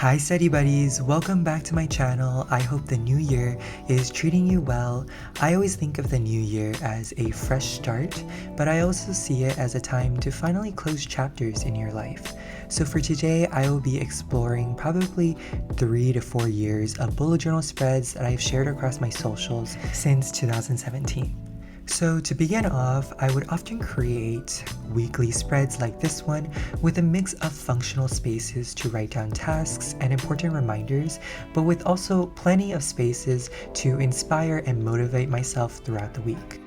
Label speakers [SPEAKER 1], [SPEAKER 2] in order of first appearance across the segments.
[SPEAKER 1] Hi study buddies, welcome back to my channel. I hope the new year is treating you well. I always think of the new year as a fresh start, but I also see it as a time to finally close chapters in your life. So for today, I will be exploring probably 3 to 4 years of bullet journal spreads that I've shared across my socials since 2017. So to begin off, I would often create weekly spreads like this one with a mix of functional spaces to write down tasks and important reminders, but with also plenty of spaces to inspire and motivate myself throughout the week.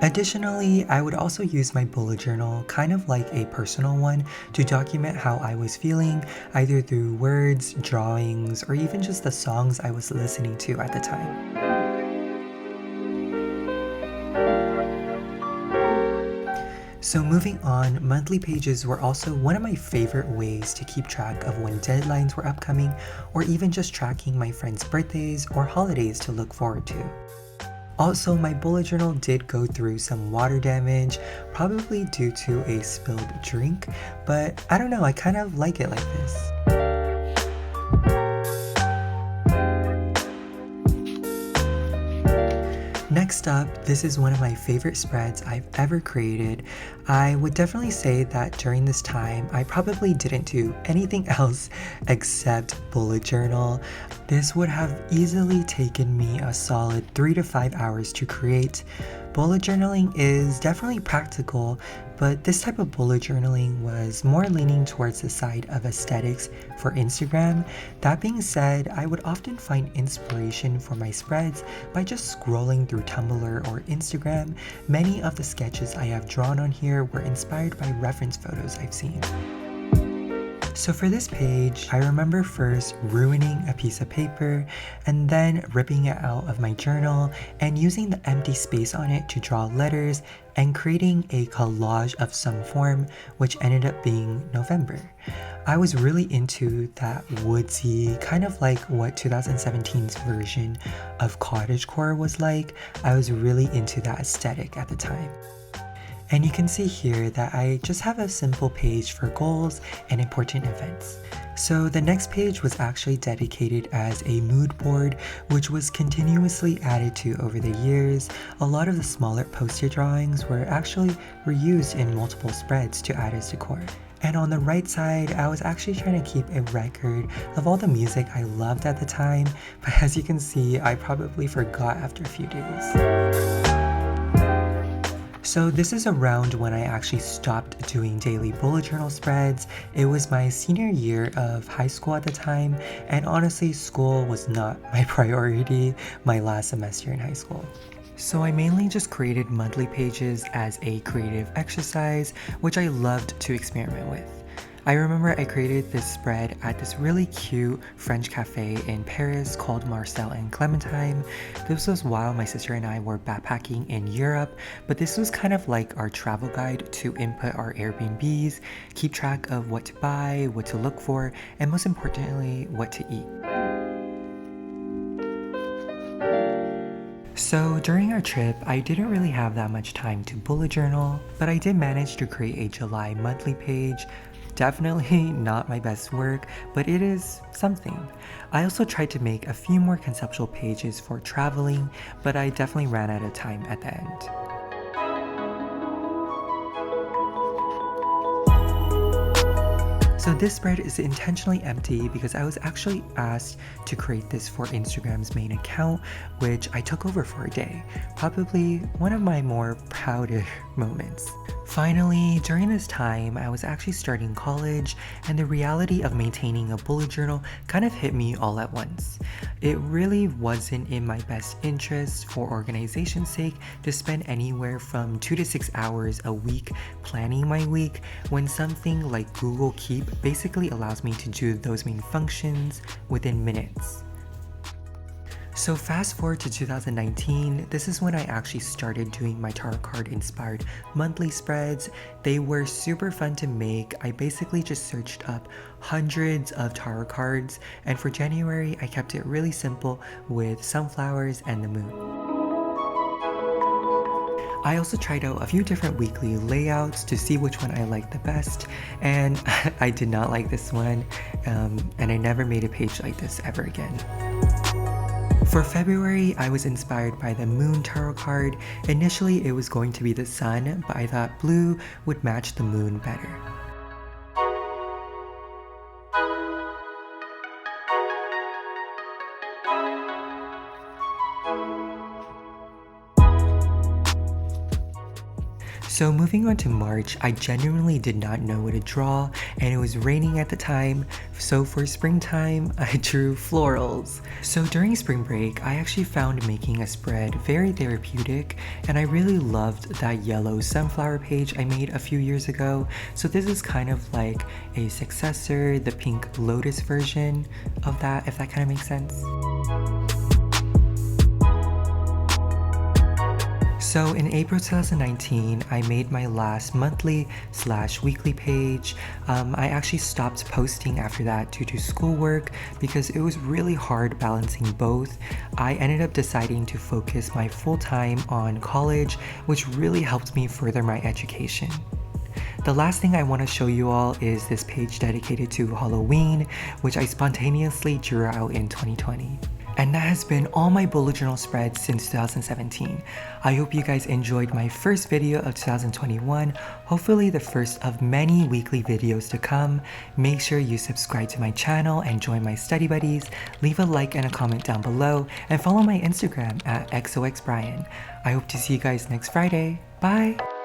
[SPEAKER 1] Additionally, I would also use my bullet journal, kind of like a personal one, to document how I was feeling, either through words, drawings, or even just the songs I was listening to at the time. So moving on, monthly pages were also one of my favorite ways to keep track of when deadlines were upcoming, or even just tracking my friends' birthdays or holidays to look forward to. Also, my bullet journal did go through some water damage, probably due to a spilled drink, but I don't know, I kind of like it like this. Next up, this is one of my favorite spreads I've ever created. I would definitely say that during this time, I probably didn't do anything else except bullet journal. This would have easily taken me a solid 3 to 5 hours to create. Bullet journaling is definitely practical, but this type of bullet journaling was more leaning towards the side of aesthetics for Instagram. That being said, I would often find inspiration for my spreads by just scrolling through Tumblr or Instagram. Many of the sketches I have drawn on here were inspired by reference photos I've seen. So for this page, I remember first ruining a piece of paper and then ripping it out of my journal and using the empty space on it to draw letters and creating a collage of some form, which ended up being November. I was really into that woodsy, kind of like what 2017's version of cottagecore was like. I was really into that aesthetic at the time. And you can see here that I just have a simple page for goals and important events. So the next page was actually dedicated as a mood board, which was continuously added to over the years. A lot of the smaller poster drawings were actually reused in multiple spreads to add as decor. And on the right side, I was actually trying to keep a record of all the music I loved at the time, but as you can see, I probably forgot after a few days. So this is around when I actually stopped doing daily bullet journal spreads. It was my senior year of high school at the time, and honestly, school was not my priority my last semester in high school. So I mainly just created monthly pages as a creative exercise, which I loved to experiment with. I remember I created this spread at this really cute French cafe in Paris called Marcel and Clementine. This was while my sister and I were backpacking in Europe, but this was kind of like our travel guide to input our Airbnbs, keep track of what to buy, what to look for, and most importantly, what to eat. So during our trip, I didn't really have that much time to bullet journal, but I did manage to create a July monthly page. Definitely not my best work, but it is something. I also tried to make a few more conceptual pages for traveling, but I definitely ran out of time at the end. So this spread is intentionally empty because I was actually asked to create this for Instagram's main account, which I took over for a day. Probably one of my more prouder moments. Finally, during this time, I was actually starting college, and the reality of maintaining a bullet journal kind of hit me all at once. It really wasn't in my best interest for organization's sake to spend anywhere from 2 to 6 hours a week planning my week when something like Google Keep basically allows me to do those main functions within minutes. So fast forward to 2019, this is when I actually started doing my tarot card inspired monthly spreads. They were super fun to make. I basically just searched up hundreds of tarot cards, and for January, I kept it really simple with sunflowers and the moon. I also tried out a few different weekly layouts to see which one I liked the best, and I did not like this one, and I never made a page like this ever again. For February, I was inspired by the Moon Tarot card. Initially, it was going to be the sun, but I thought blue would match the moon better. So moving on to March, I genuinely did not know what to draw, and it was raining at the time, so for springtime, I drew florals. So during spring break, I actually found making a spread very therapeutic, and I really loved that yellow sunflower page I made a few years ago. So this is kind of like a successor, the pink lotus version of that, if that kind of makes sense. So in April 2019, I made my last monthly/weekly page. I actually stopped posting after that due to schoolwork because it was really hard balancing both. I ended up deciding to focus my full time on college, which really helped me further my education. The last thing I want to show you all is this page dedicated to Halloween, which I spontaneously drew out in 2020. And that has been all my bullet journal spreads since 2017. I hope you guys enjoyed my first video of 2021, hopefully the first of many weekly videos to come. Make sure you subscribe to my channel and join my study buddies, leave a like and a comment down below, and follow my Instagram at xoxbrian. I hope to see you guys next Friday. Bye!